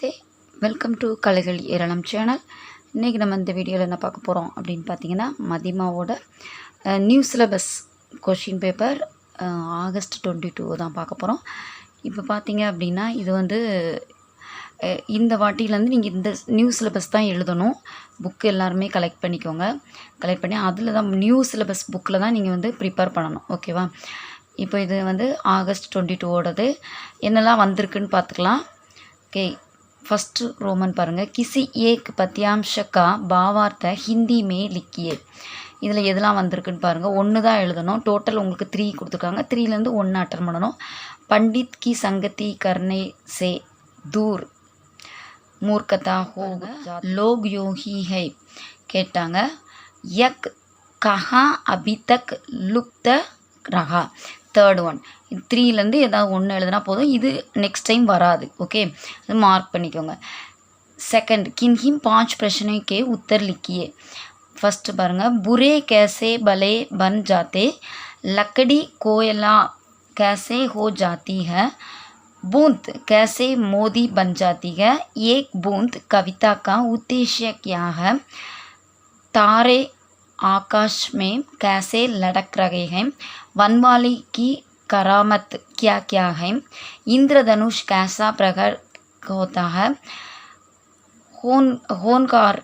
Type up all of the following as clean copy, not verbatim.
Namaste, welcome to கலைகள் ஏராளம் channel. இன்றைக்கி நம்ம இந்த வீடியோவில் என்ன பார்க்க போகிறோம் அப்படின்னு பார்த்தீங்கன்னா, மதிமாவோட new syllabus question paper August 22 தான் பார்க்க போகிறோம். இப்போ பார்த்தீங்க அப்படின்னா இது வந்து இந்த வாட்டிலேருந்து நீங்கள் இந்த நியூ சிலபஸ் தான் எழுதணும். புக்கு எல்லாருமே கலெக்ட் பண்ணிக்கோங்க. கலெக்ட் பண்ணி அதில் தான் நியூ சிலபஸ் புக்கில் தான் நீங்கள் வந்து ப்ரிப்பேர் பண்ணணும். ஓகேவா? இப்போ இது வந்து ஆகஸ்ட் 22ஓடது என்னெல்லாம் வந்திருக்குன்னு பார்த்துக்கலாம். ओके, फर्स्ट रोमन पाருங்க. किसी एक पद्यांश का भावार्थ हिंदी में लिखिए. இதில் எதெல்லாம் வந்திருக்குன்னு பாருங்கள். ஒன்று தான் எழுதணும். டோட்டல் உங்களுக்கு 3 கொடுத்துருக்காங்க. 3லேருந்து 1 அட்டன் பண்ணணும். पंडित की संगति करने से दूर मूर्खता होगा, लोग यूं ही है கேட்டாங்க. यक कहाँ अभी तक लुप्त रहा. Third one. இது 3லேருந்து ஏதாவது ஒன்று எழுதுனா போதும். இது நெக்ஸ்ட் டைம் வராது. ஓகே, அது மார்க் பண்ணிக்கோங்க. செகண்ட், किन्हीं 5 प्रश्नों के उत्तर लिखिए. फर्स्ट பாருங்கள். बुरे कैसे भले बन जाते, लकड़ी कोयला कैसे हो जाती है, बूंद कैसे मोदी बन जाती है, एक बूंद कविता का उद्देश्य क्या है, तारे आकाश में कैसे लटक रहे हैं, वनमाली की करामत क्या क्या है, इंद्रधनुष कैसा प्रकट होता है, होनकार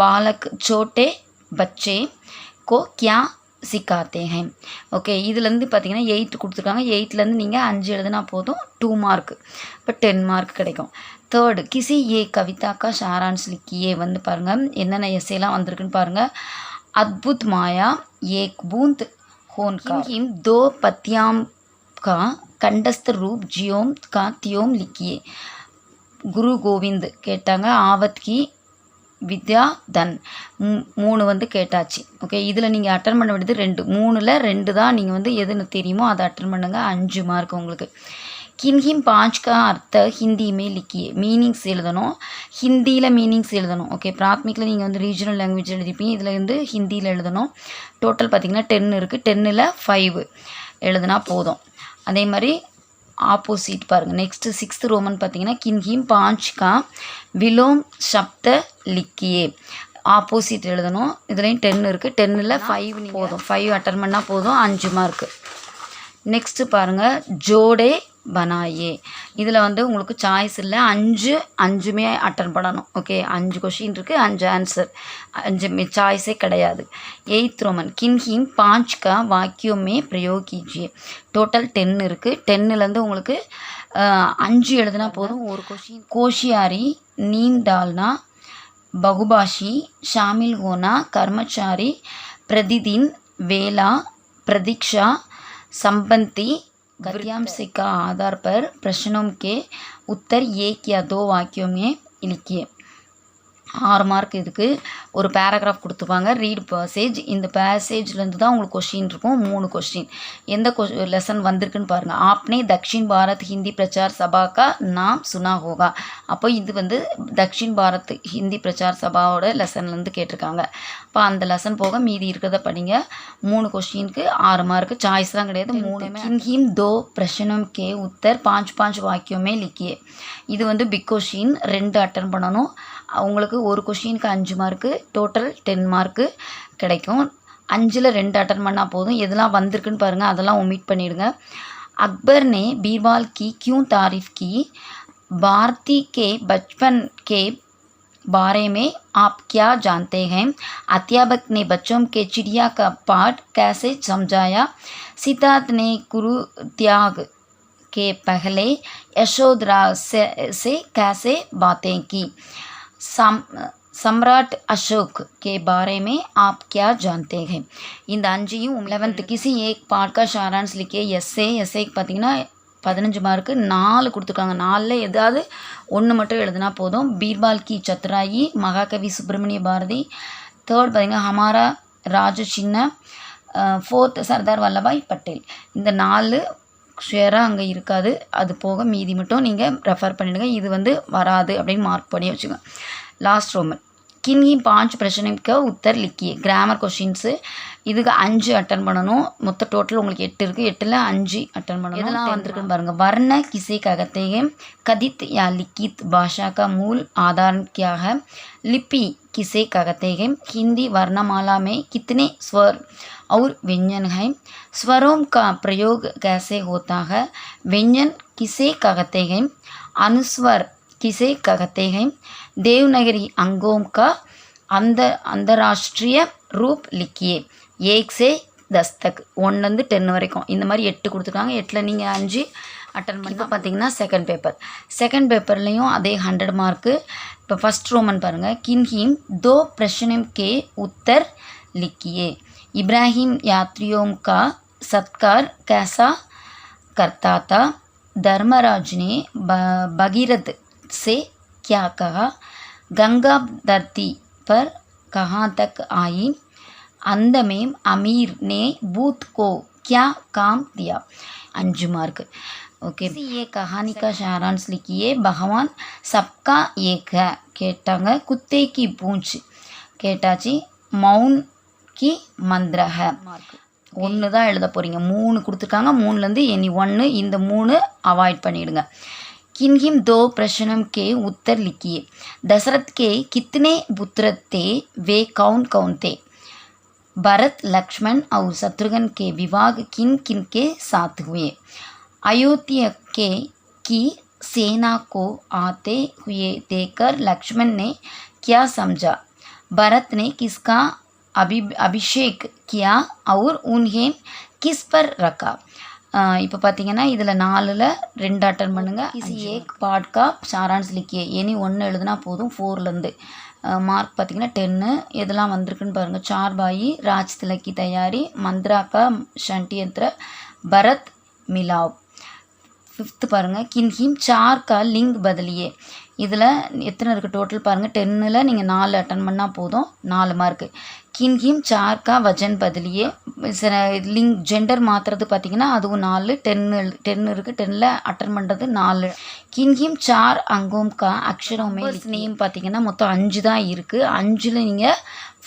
बालक छोटे बच्चे को क्या சிக்காத்தே हैं. ஓகே, இதுலேருந்து பார்த்தீங்கன்னா 8 கொடுத்துருக்காங்க. 8லேருந்து நீங்கள் 5 எழுதுனா போதும். 2 மார்க். இப்போ 10 மார்க் கிடைக்கும். தேர்டு, கிசி ஏ கவிதா கா சாராंश लिखिए வந்து பாருங்கள். என்னென்ன எஸ்ஸேலாம் வந்திருக்குன்னு பாருங்கள். अद्भुत माया, एक बूंद होनकार, इन 2 पद्यों का कंठस्थ रूप जियोम का त्योम लिखिए. गुरु गोविंद கேட்டாங்க. ஆவத் கி வித்யா தன் 3 வந்து கேட்டாச்சு. ஓகே, இதில் நீங்கள் அட்டன் பண்ண வேண்டியது 2. 3ல் 2 தான் நீங்கள் வந்து எதுன்னு தெரியுமோ அதை அட்டன் பண்ணுங்கள். 5 மார்க் உங்களுக்கு. किन्हीं 5 का अर्थ हिंदी में लिखिए. மீனிங்ஸ் எழுதணும். ஹிந்தியில் மீனிங்ஸ் எழுதணும். ஓகே, பிராத்மிக்கில் நீங்கள் வந்து ரீஜனல் லாங்குவேஜ் எழுதிப்பீங்க. இதில் வந்து ஹிந்தியில் எழுதணும். டோட்டல் பார்த்திங்கன்னா 10 இருக்குது. 10ல் 5 எழுதுனா போதும். அதே மாதிரி ஆப்போசிட் பாருங்கள். நெக்ஸ்ட்டு 6th ரோமன் பார்த்தீங்கன்னா, किन्हीं 5 का विलोम शब्द लिखिए. ஆப்போசிட் எழுதணும். இதுலேயும் 10 இருக்குது. 10ல் 5 போதும். 5 அட்டன் பண்ணால் போதும். 5 மார்க்கு. நெக்ஸ்ட்டு பாருங்கள். ஜோடே பனாயே. இதில் வந்து உங்களுக்கு சாய்ஸ் இல்லை. 5மே அட்டன் பண்ணணும். ஓகே, 5 கொஷின் இருக்குது. 5 ஆன்சர். 5 சாய்ஸே கிடையாது. 8th ரோமன், किन्हीं 5 का वाक्यों में प्रयोग कीजिए. டோட்டல் 10 இருக்குது. 10லேருந்து உங்களுக்கு 5 எழுதுனா போதும். ஒரு கொஷின். கோஷியாரி, नींद डालना, बहुभाषी, शामिल होना, कर्मचारी, प्रतिदिन, वेला, प्रतीक्षा, संबंधी, गद्यांश का आधार पर प्रश्नों के उत्तर 1 या 2 वाक्यों में लिखिए. 6 மார்க் இதுக்கு. ஒரு பேராகிராஃப் கொடுத்துருப்பாங்க. Read passage. இந்த பேசேஜ்லேருந்து தான் உங்களுக்கு கொஷின் இருக்கும். 3 கொஷின். எந்த லெசன் வந்திருக்குன்னு பாருங்கள். ஆப்னே தக்ஷின் பாரத் ஹிந்தி பிரச்சார் சபா கா நாம் சுனா ஹோகா. அப்போ இது வந்து தக்ஷின் பாரத் ஹிந்தி பிரச்சார் சபாவோட லெசன்லேருந்து கேட்டிருக்காங்க. அப்போ அந்த லெசன் போக மீதி இருக்கிறத படிங்க. 3 கொஷினுக்கு 6 மார்க்கு. சாய்ஸ்லாம் கிடையாது. 3 किन्हीं 2 प्रश्नों के उत्तर 5 वाक्यों में लिखिए. இது வந்து பிக் கொஷின். 2 அட்டன் பண்ணணும். அவங்களுக்கு ஒரு கொஷினுக்கு 5 மார்க்கு. டோட்டல் 10 மார்க்கு கிடைக்கும். 5ல் 2 அட்டன் பண்ணால் போதும். எதெல்லாம் வந்திருக்குன்னு பாருங்கள். அதெல்லாம் ஒமிட் பண்ணிவிடுங்க. अकबर ने बीरबल की क्यों तारीफ़ की, भारती के बचपन के बारे में आप क्या जानते हैं, अध्यापक ने बच्चों के चिड़िया का पाठ कैसे समझाया, सिद्धार्थ ने गुरु त्याग के पहले यशोधरा से कैसे बातें की, सम्राट अशोक के बारे में आप क्या जानते हैं. இந்த 5யும் 11th किसी एक पाठ का सारांश लिखिए. எஸ்ஏக்கு பார்த்தீங்கன்னா 15 மார்க்கு. 4 கொடுத்துருக்காங்க. 4ல் ஏதாவது 1 மட்டும் எழுதுனா போதும். பீர்பால் கி சத்ராயி, மகாகவி சுப்பிரமணிய பாரதி. தேர்ட் பார்த்தீங்கன்னா ஹமாரா ராஜ சின்ன. 4th சர்தார் வல்லபாய் பட்டேல். இந்த 4 ஷேராக அங்கே இருக்காது. அது போக மீதி மட்டும் நீங்கள் ரெஃபர் பண்ணிவிடுங்க. இது வந்து வராது அப்படின்னு மார்க் பண்ணி வச்சுக்கோங்க. லாஸ்ட் ரோமன், किन्हीं 5 प्रश्नों का उत्तर लिखिए. Grammar questions. இதுக்கு 5 அட்டன் பண்ணணும். மொத்த டோட்டல் உங்களுக்கு 8 இருக்குது. 8ல் 5 அட்டன் பண்ணணும். இதெல்லாம் வந்திருக்குன்னு பாருங்கள். वर्ण किसे कहते हैं, कथित या लिखित भाषा का मूल आधार क्या है, लिपि किसे कहते हैं, हिंदी वर्णमाला में कितने स्वर और व्यंजन हैं, स्वरों का प्रयोग कैसे होता है, व्यंजन किसे कहते हैं, अनुस्वर किसे कहते हैं, देवनागरी अंगों का अंतर्राष्ट्रीय रूप लिखिए, 1 से 10 तक 1 to 10 வரைக்கும் இந்த மாதிரி 8 கொடுத்துருக்காங்க. 8ல் நீங்கள் 5 அட்டன் பண்ணி. இப்போ பார்த்தீங்கன்னா செகண்ட் பேப்பர்லேயும் அதே 100 மார்க்கு. இப்போ ஃபஸ்ட் ரோமன் பாருங்கள். किन्हीं 2 प्रश्नों के उत्तर लिखिए, इब्राहिम यात्रियों का सत्कार कैसा करता था, धर्मराज ने भगीरथ से क्या कहा, गंगा धरती पर कहाँ तक आई, अंत में अमीर ने भूत को क्या काम दिया. 5 मार्क. ओके. ये कहानी का सारांश लिखिए, भगवान सबका एक है கேட்டாங்க. कुत्ते की पूंछ கேட்டாச்சு, मौन की मंत्र है. ஒன்று தான் எழுத போகிறீங்க. 3 கொடுத்துருக்காங்க. 3லேருந்து எனி 1, இந்த 3 அவாய்ட் பண்ணிவிடுங்க. किन्हीं 2 प्रश्नों के उत्तर लिखिए, दशरथ के कितने पुत्र थे, वे कौन कौन थे, भरत लक्ष्मण और शत्रुघ्न के विवाह किन किन के साथ हुए, अयोध्या के की सेना को आते हुए देखकर लक्ष्मण ने क्या समझा, भरत ने किसका अभिषेक किया और उन्हें किस पर रखा. இப்போ பார்த்தீங்கன்னா இதில் 4ல் 2 அட்டன் பண்ணுங்கள். किसी एक पाठ का सारांश लिखिए, எனி 1 எழுதுனா போதும். 4லேருந்து மார்க் பார்த்தீங்கன்னா 10. எதெல்லாம் வந்திருக்குன்னு பாருங்கள். चारबाई, राज तिलक की तैयारी, मंत्रा का षड्यंत्र, भरत मिलाप. 5th பாருங்கள். किन्हीं 4 का लिंग बदलिए, இதில் எத்தனை இருக்குது டோட்டல் பாருங்கள். 10ல் நீங்கள் 4 அட்டன் பண்ணால் போதும். 4 மார்க்கு. किन्हीं 4 का वजन बदलिए, லிங் ஜெண்டர் மாற்றுறது பார்த்தீங்கன்னா அதுவும் 4. 10 இருக்குது. 10ல் அட்டன் பண்ணுறது 4. किन्हीं 4 अंगों का अक्षरों में நேம் பார்த்தீங்கன்னா மொத்தம் 5 தான் இருக்குது. 5ல் நீங்கள்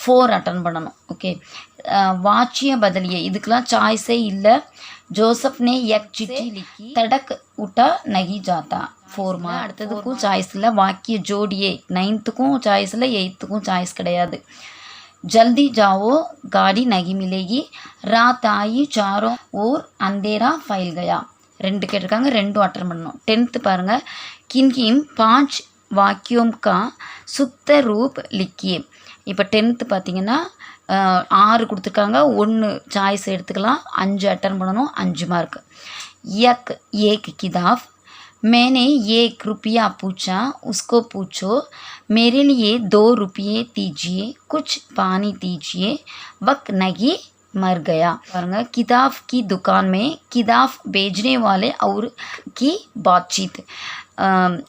4 அட்டன் பண்ணணும். ஓகே. வாச்சிய बदलिए, இதுக்கெலாம் சாய்ஸே இல்லை. जोसेफ ने एक चिट्ठी लिखी, तड़क उठा नहीं जाता. 4 मार्क. அடுத்ததுக்கும் சாய்ஸ் இல்லை. வாக்கிய ஜோடியே 9த்துக்கும் சாய்ஸ் இல்லை, 8த்துக்கும் சாய்ஸ் கிடையாது. जल्दी जाओ गाड़ी नहीं मिलेगी, रात आई चारों ओर अंधेरा फैल गया. 2 கேட்டிருக்காங்க. 2 அட்டன் பண்ணணும். 10th பாருங்கள். किन्हीं 5 वाक्यों का सुप्त रूप लिखिए. இப்போ 10th பார்த்தீங்கன்னா 6 கொடுத்துருக்காங்க. 1 சாய்ஸ் எடுத்துக்கலாம். 5 அட்டன் பண்ணணும். 5 மார்க். एक किताब, मैंने 1 रुपया पूछा, उसको पूछो, मेरे लिए 2 रुपये दीजिए, कुछ पानी दीजिए, वक्त नहीं मर गया. பாருங்க. किताब की दुकान में किताब बेचने वाले और की बातचीत,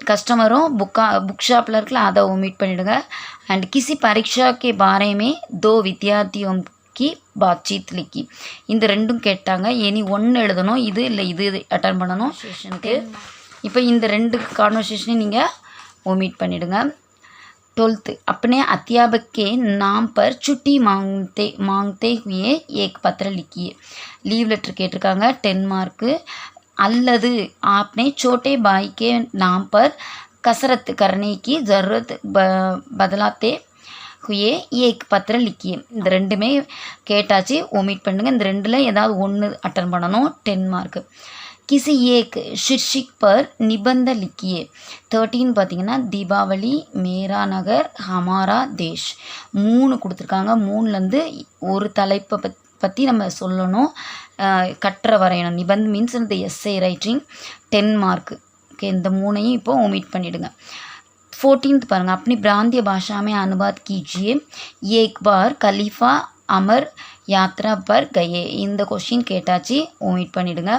கஸ்டமரும் புக் ஷாப்பில் இருக்கல அதை ஒமிட் பண்ணிவிடுங்க. அண்ட் किसी परीक्षा के बारे में 2 विद्यार्थियों की बातचीत लिखी. இந்த 2ம் கேட்டாங்க. எனி 1 எழுதணும். இது இல்லை, இது அட்டன் பண்ணணும் செஷனுக்கு. இப்போ இந்த 2 கான்வர்சேஷனையும் நீங்கள் ஒமிட் பண்ணிவிடுங்க. 12th, अपने अध्यापक के नाम पर छुट्टी मांगते हुए एक पत्र लिखिए. लीव लेटर கேட்டிருக்காங்க. 10 மார்க்கு. அல்லது आपने छोटे भाई के नाम पर कसरत करने की ज़रूरत बदलाते हुए एक पत्र लिखिए. இந்த 2மே கேட்டாச்சு. ஒமிட் பண்ணுங்கள். இந்த 2ல் ஏதாவது 1 அட்டன் பண்ணணும். 10 மார்க்கு. किसी एक शीर्षक पर निबंध लिखिए. 13 பார்த்தீங்கன்னா தீபாவளி, மேரா நகர், ஹமாரா தேஷ். 3 கொடுத்துருக்காங்க. 3லேருந்து ஒரு தலைப்பை பற்றி நம்ம சொல்லணும். கட்டுற வரையணும். நிபந்த் மீன்ஸ் இந்த எஸ்ஏ ரைட்டிங். 10 மார்க்கு. ஓகே. இந்த 3ஐயும் இப்போ ஒமிட் பண்ணிவிடுங்க. 14th பாருங்கள். अपनी प्रांतीय भाषा में अनुवाद कीजिए, एक बार खलीफा अमर यात्रा पर गए. இந்த கொஷின் கேட்டாச்சு. ஒமிட் பண்ணிவிடுங்க.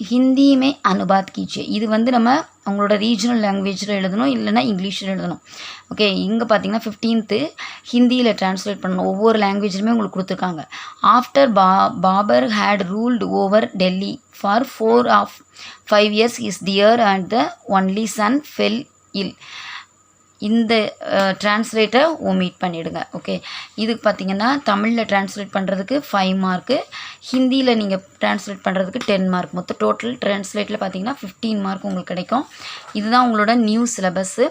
ஹிந்தி மே அனுபாத் கீச்சியே, இது வந்து நம்ம அவங்களோட ரீஜனல் லாங்குவேஜில் எழுதணும், இல்லைனா இங்கிலீஷில் எழுதணும். ஓகே. இங்கே பார்த்தீங்கன்னா 15th ஹிந்தியில் ட்ரான்ஸ்லேட் பண்ணணும். ஒவ்வொரு லாங்குவேஜ்லையுமே உங்களுக்கு கொடுத்துருக்காங்க. After Babur had ruled over Delhi for 4 of 5 years, his dear and the only son fell ill. இந்த ட்ரான்ஸ்லேட்டை ஒமிட் பண்ணிவிடுங்க. ஓகே, இதுக்கு பார்த்தீங்கன்னா தமிழில் ட்ரான்ஸ்லேட் பண்ணுறதுக்கு 5 மார்க்கு, ஹிந்தியில் நீங்கள் ட்ரான்ஸ்லேட் பண்ணுறதுக்கு 10 மார்க், மொத்தம் டோட்டல் ட்ரான்ஸ்லேட்டில் பார்த்தீங்கன்னா 15 மார்க் உங்களுக்கு கிடைக்கும். இதுதான் உங்களோட நியூ சிலபஸ்ஸு.